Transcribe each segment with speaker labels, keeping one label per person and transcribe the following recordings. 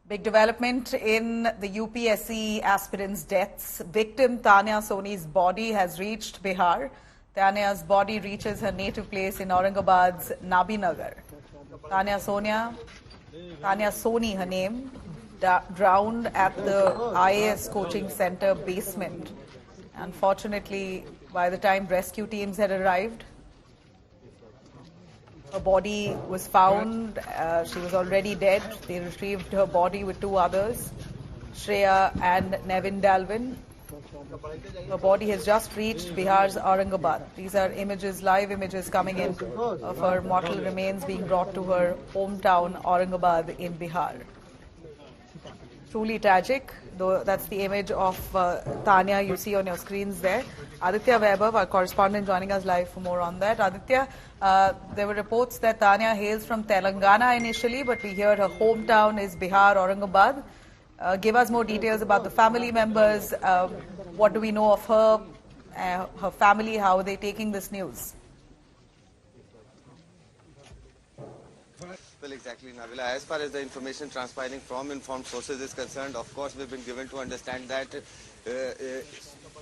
Speaker 1: Big development in the UPSC aspirants' deaths. Victim Tanya Soni's body has reached Bihar. Tanya's body reaches her native place in Aurangabad's Nabinagar. Tanya Soni, her name, drowned at the IAS coaching center basement. Unfortunately, by the time rescue teams had arrived, her body was found. She was already dead. They retrieved her body with two others, Shreya and Nevin Dalvin. Her body has just reached Bihar's Aurangabad. These are images, live images coming in of her mortal remains being brought to her hometown, Aurangabad in Bihar. Truly tragic, though that's the image of Tanya you see on your screens there. Aditya Vaibhav, our correspondent, joining us live for more on that. Aditya, there were reports that Tanya hails from Telangana initially, but we hear her hometown is Bihar, Aurangabad. Give us more details about the family members. What do we know of her, her family? How are they taking this news?
Speaker 2: Well, exactly, Nabila. As far as the information transpiring from informed sources is concerned, of course, we've been given to understand that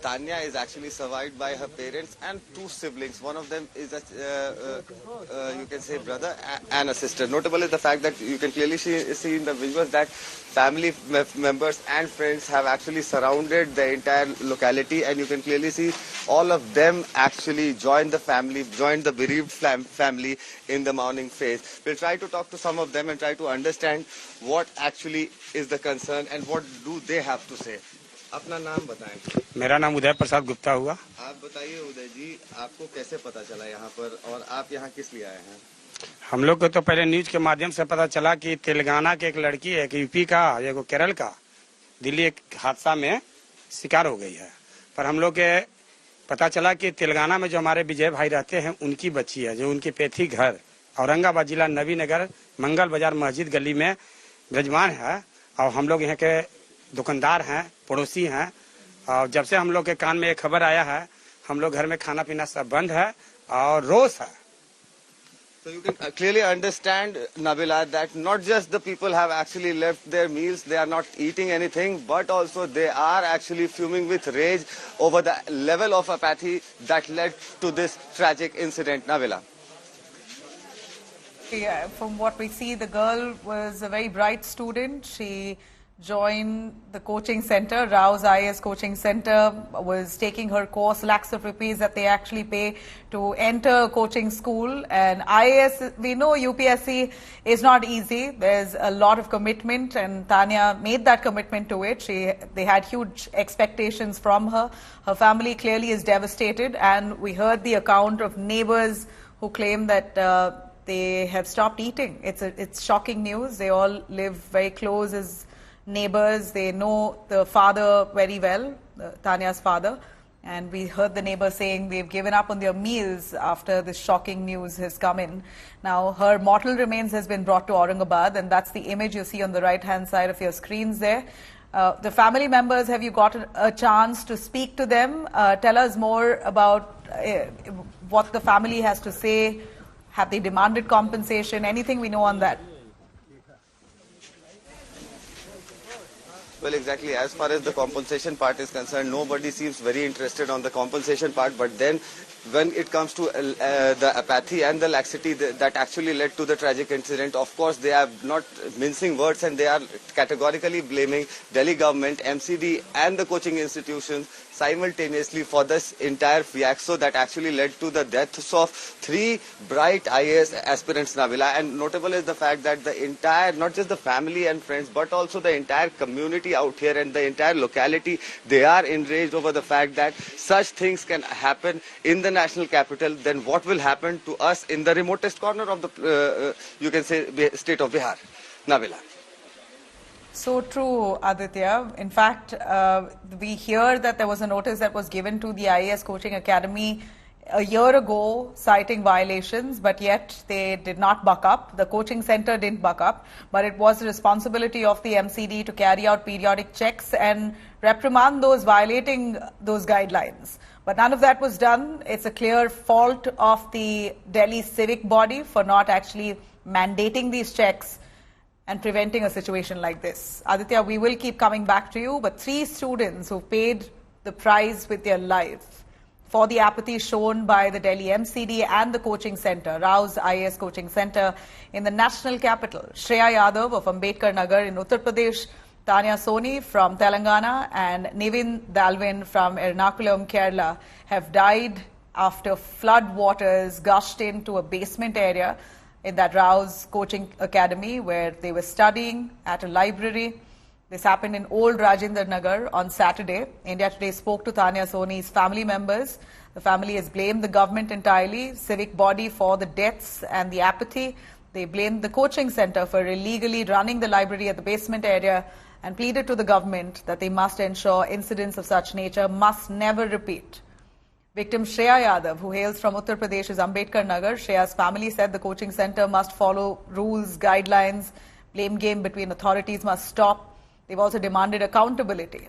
Speaker 2: Tanya is actually survived by her parents and two siblings. One of them is you can say brother and a sister. Notable is the fact that you can clearly see in the visuals that family members and friends have actually surrounded the entire locality, and you can clearly see all of them actually joined the bereaved family in the mourning phase. We'll try to talk to some of them and try to understand what actually is the concern and what do they have to say. अपना नाम बताएं।
Speaker 3: मेरा नाम उदय प्रसाद गुप्ता हुआ।
Speaker 2: आप बताइए उदय जी, आपको कैसे पता चला यहाँ पर और आप यहाँ किस लिए आए हैं?
Speaker 3: हम लोग को तो पहले न्यूज के माध्यम से पता चला कि तेलंगाना के एक लड़की है, एक यूपी का, एक केरल का, दिल्ली एक हादसा में शिकार हो गई है। पर हम लोग के पता चला कि तेलंगाना में जो हमारे विजय भाई रहते हैं उनकी बच्ची है, जो उनके पैतृक घर औरंगाबाद जिला नबीनगर मंगल बाजार मस्जिद गली में विराजमान है। और हम लोग यहाँ के दुकानदार हैं, पड़ोसी हैं, और जब से हम लोग के कान में एक खबर आया है, हम लोग घर में खाना पीना सब बंद है और रोष है।
Speaker 2: So you can clearly understand, Nabila, that not just the people have actually left their meals, they are not eating anything, but also they are actually fuming with rage over the level of apathy that led to this tragic incident, Nabila.
Speaker 1: Yeah, from what we see, the girl was a very bright student. She joined the coaching center, Rao's IAS coaching center, was taking her course, lakhs of rupees that they actually pay to enter a coaching school. And IAS, we know UPSC is not easy. There's a lot of commitment, and Tanya made that commitment to it. They had huge expectations from her. Her family clearly is devastated, and we heard the account of neighbors who claim that they have stopped eating. It's shocking news. They all live very close as neighbors. They know the father very well, Tanya's father, and we heard the neighbor saying they've given up on their meals after this shocking news has come in. Now her mortal remains has been brought to Aurangabad, and that's the image you see on the right hand side of your screens there. The family members, have you got a chance to speak to them? Tell us more about what the family has to say. Have they demanded compensation? Anything we know on that?
Speaker 2: Well, exactly. As far as the compensation part is concerned, nobody seems very interested on the compensation part. But then when it comes to the apathy and the laxity that actually led to the tragic incident, of course, they are not mincing words, and they are categorically blaming Delhi government, MCD and the coaching institutions simultaneously for this entire fiasco that actually led to the deaths of 3 bright IAS aspirants, Nabila. And notable is the fact that the entire, not just the family and friends, but also the entire community out here and the entire locality, they are enraged over the fact that such things can happen in the national capital. Then what will happen to us in the remotest corner of the, you can say, state of Bihar, Nabila?
Speaker 1: So true, Aditya. In fact, we hear that there was a notice that was given to the IAS Coaching Academy a year ago citing violations, but yet they did not buck up. The coaching center didn't buck up, but it was the responsibility of the MCD to carry out periodic checks and reprimand those violating those guidelines. But none of that was done. It's a clear fault of the Delhi civic body for not actually mandating these checks and preventing a situation like this. Aditya, we will keep coming back to you, but 3 students who paid the price with their life for the apathy shown by the Delhi MCD and the coaching center, Rao's IAS Coaching Center in the national capital. Shreya Yadav of Ambedkar Nagar in Uttar Pradesh, Tanya Soni from Telangana and Nivin Dalvin from Ernakulam, Kerala have died after flood waters gushed into a basement area in that Rao's coaching academy where they were studying at a library. This happened in Old Rajendra Nagar on Saturday. India Today spoke to Tanya Soni's family members. The family has blamed the government entirely, civic body for the deaths and the apathy. They blamed the coaching center for illegally running the library at the basement area and pleaded to the government that they must ensure incidents of such nature must never repeat. Victim Shreya Yadav, who hails from Uttar Pradesh's Ambedkar Nagar, Shreya's family said the coaching center must follow rules, guidelines, blame game between authorities must stop. They've also demanded accountability.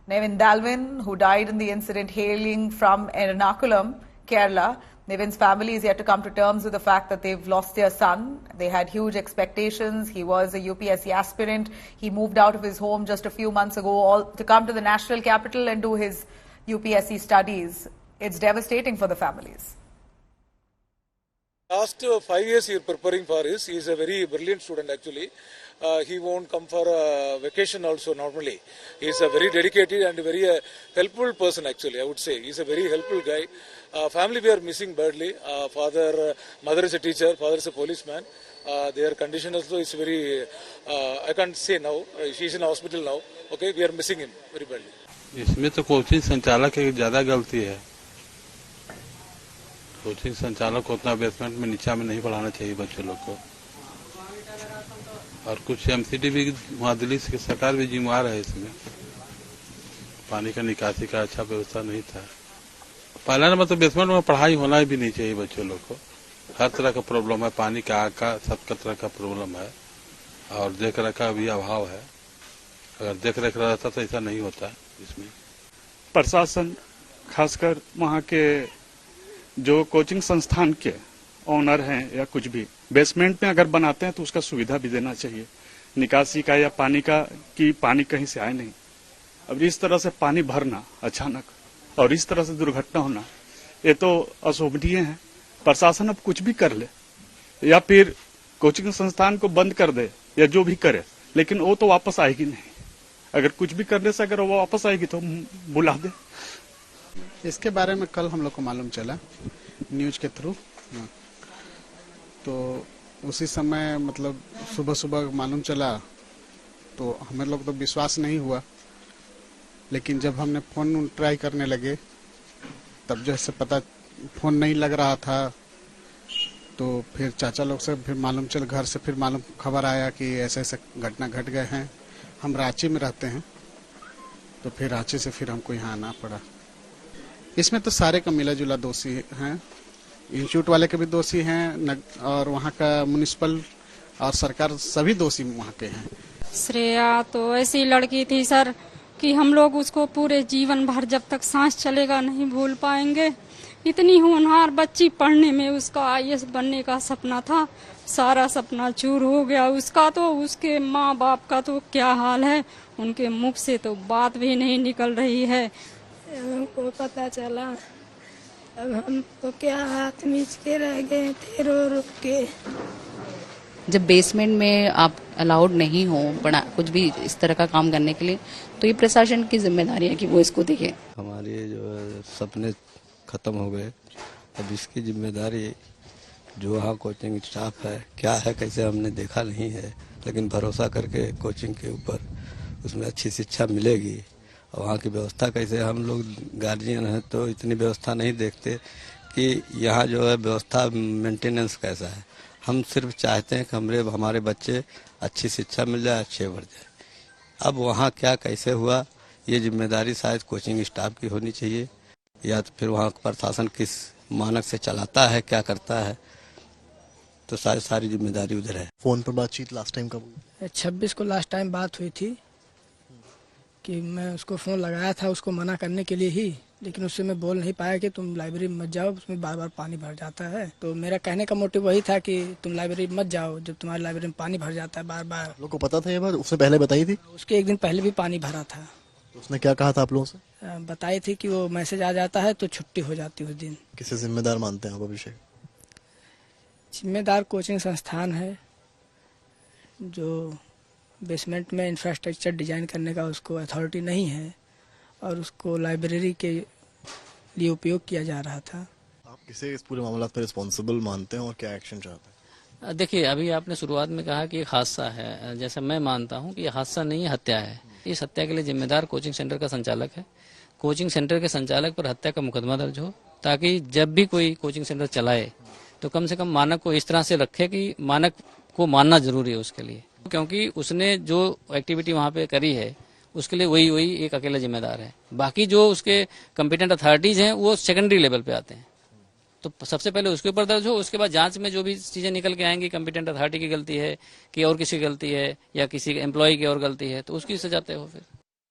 Speaker 1: Nevin Dalvin, who died in the incident hailing from Ernakulam, Kerala, Nevin's family is yet to come to terms with the fact that they've lost their son. They had huge expectations. He was a UPSC aspirant. He moved out of his home just a few months ago to come to the national capital and do his UPSC studies. It's devastating for the families.
Speaker 4: Last 5 years he is preparing for this. He is a very brilliant student actually. He won't come for a vacation also normally. He is a very dedicated and very helpful person actually, I would say. He is a very helpful guy. Family we are missing badly. Mother is a teacher, father is a policeman. Their condition also is very, I can't say now. She is in hospital now. Okay, we are missing him very badly.
Speaker 5: इसमें तो coaching संचालक की ज्यादा गलती है। Coaching संचालक को उतना बेसमेंट में नीचा में नहीं पढ़ाना चाहिए बच्चों लोग को। और कुछ एमसीडी भी वहाँ दिल्ली की सरकार भी जिम्मेवार है इसमें। पानी का निकासी का अच्छा व्यवस्था नहीं था। पहला नंबर तो बेसमेंट में पढ़ाई होना भी नहीं चाहिए बच्चों लोग को। हर तरह का प्रॉब्लम है, पानी का आग का सब तरह का प्रॉब्लम है और देख रेख का भी अभाव है। अगर देख रेख रहता तो ऐसा नहीं होता इसमें।
Speaker 6: प्रशासन खासकर वहाँ के जो कोचिंग संस्थान के ओनर हैं या कुछ भी बेसमेंट में अगर बनाते हैं तो उसका सुविधा भी देना चाहिए, निकासी का या पानी का, कि पानी कहीं से आए नहीं। अब इस तरह से पानी भरना अचानक और इस तरह से दुर्घटना होना ये तो अशोभनीय है। प्रशासन अब कुछ भी कर ले या फिर कोचिंग संस्थान को बंद कर दे या जो भी करे, लेकिन वो तो वापस आएगी नहीं। अगर कुछ भी करने से अगर वो वापस आएगी तो बुला दे।
Speaker 7: इसके बारे में कल हम लोग को मालूम चला न्यूज के थ्रू, तो उसी समय मतलब सुबह सुबह मालूम चला तो हमें लोग तो विश्वास नहीं हुआ, लेकिन जब हमने फोन ट्राई करने लगे तब जैसे पता फोन नहीं लग रहा था तो फिर चाचा लोग से फिर मालूम चल, घर से फिर मालूम खबर आया कि ऐसे ऐसे घटना घट गए हैं। हम रांची में रहते हैं तो फिर रांची से फिर हमको यहाँ आना पड़ा। इसमें तो सारे का मिला जुला दोषी हैं, इंस्टीट्यूट वाले के भी दोषी हैं और वहाँ का म्युनिसिपल और सरकार सभी दोषी वहाँ के हैं।
Speaker 8: श्रेया तो ऐसी लड़की थी सर कि हम लोग उसको पूरे जीवन भर जब तक सांस चलेगा नहीं भूल पाएंगे। इतनी होनहार बच्ची, पढ़ने में उसका आईएएस बनने का सपना था, सारा सपना चूर हो गया उसका। तो उसके माँ बाप का तो क्या हाल है, उनके मुख से तो बात भी नहीं निकल रही है।
Speaker 9: हमको पता चला अब हम तो क्या हाथ मीच के रह गए थे रो रो के।
Speaker 10: जब बेसमेंट में आप अलाउड नहीं हो कुछ भी इस तरह का काम करने के लिए, तो ये प्रशासन की जिम्मेदारी है कि वो इसको देखे।
Speaker 11: हमारे जो सपने खत्म हो गए, अब इसकी जिम्मेदारी जो वहाँ कोचिंग स्टाफ है क्या है कैसे हमने देखा नहीं है, लेकिन भरोसा करके कोचिंग के ऊपर उसमें अच्छी शिक्षा मिलेगी। और वहाँ की व्यवस्था कैसे, हम लोग गार्जियन हैं तो इतनी व्यवस्था नहीं देखते कि यहाँ जो है व्यवस्था मेंटेनेंस कैसा है। हम सिर्फ चाहते हैं कि हमारे बच्चे अच्छी शिक्षा मिल जाए, अच्छे बढ़ जाए। अब वहाँ क्या कैसे हुआ ये जिम्मेदारी शायद कोचिंग स्टाफ की होनी चाहिए, या तो फिर वहाँ प्रशासन किस मानक से चलाता है, क्या करता है, तो शायद सारी जिम्मेदारी उधर है।
Speaker 12: फोन पर बातचीत लास्ट टाइम कब?
Speaker 13: 26 को लास्ट टाइम बात हुई थी कि मैं उसको फोन लगाया था उसको मना करने के लिए ही,
Speaker 12: लेकिन उससे मैं बोल नहीं पाया कि तुम लाइब्रेरी मत जाओ, उसमें बार बार पानी भर जाता है। तो मेरा कहने का मोटिव वही था कि तुम लाइब्रेरी मत जाओ जब तुम्हारी लाइब्रेरी में पानी भर जाता है बार बार।
Speaker 13: लोगों को पता था ये बात, उससे पहले बताई थी?
Speaker 12: उसके एक दिन पहले भी पानी भरा था।
Speaker 13: तो उसने क्या कहा था आप लोगों से?
Speaker 12: बताई थी कि वो मैसेज आ जाता है तो छुट्टी हो जाती उस दिन।
Speaker 13: किसे जिम्मेदार मानते हैं आप अभिषेक?
Speaker 12: जिम्मेदार कोचिंग संस्थान है जो बेसमेंट में इंफ्रास्ट्रक्चर डिजाइन करने का उसको अथॉरिटी नहीं है और उसको लाइब्रेरी के लिए उपयोग किया जा रहा था।
Speaker 13: आप किसे इस पूरे मामला पर रिस्पॉन्सिबल मानते हैं और क्या एक्शन चाहते हैं?
Speaker 14: देखिए, अभी आपने शुरुआत में कहा कि एक हादसा है, जैसा मैं मानता हूं कि ये हादसा नहीं है, हत्या है। इस हत्या के लिए जिम्मेदार कोचिंग सेंटर का संचालक है। कोचिंग सेंटर के संचालक पर हत्या का मुकदमा दर्ज हो, ताकि जब भी कोई कोचिंग सेंटर चलाए तो कम से कम मानक को इस तरह से रखे कि मानक को मानना जरूरी है उसके लिए, क्योंकि उसने जो एक्टिविटी वहाँ पे करी है उसके लिए वही एक अकेला जिम्मेदार है। बाकी जो उसके कॉम्पिटेंट अथॉरिटीज हैं वो सेकेंडरी लेवल पे आते हैं। तो सबसे पहले उसके ऊपर दर्ज हो, उसके बाद जांच में जो भी चीजें निकल के आएंगी, कॉम्पिटेंट अथॉरिटी की गलती है कि और किसी की गलती है या किसी एम्प्लॉय की और गलती है, तो उसकी सजा तय हो फिर।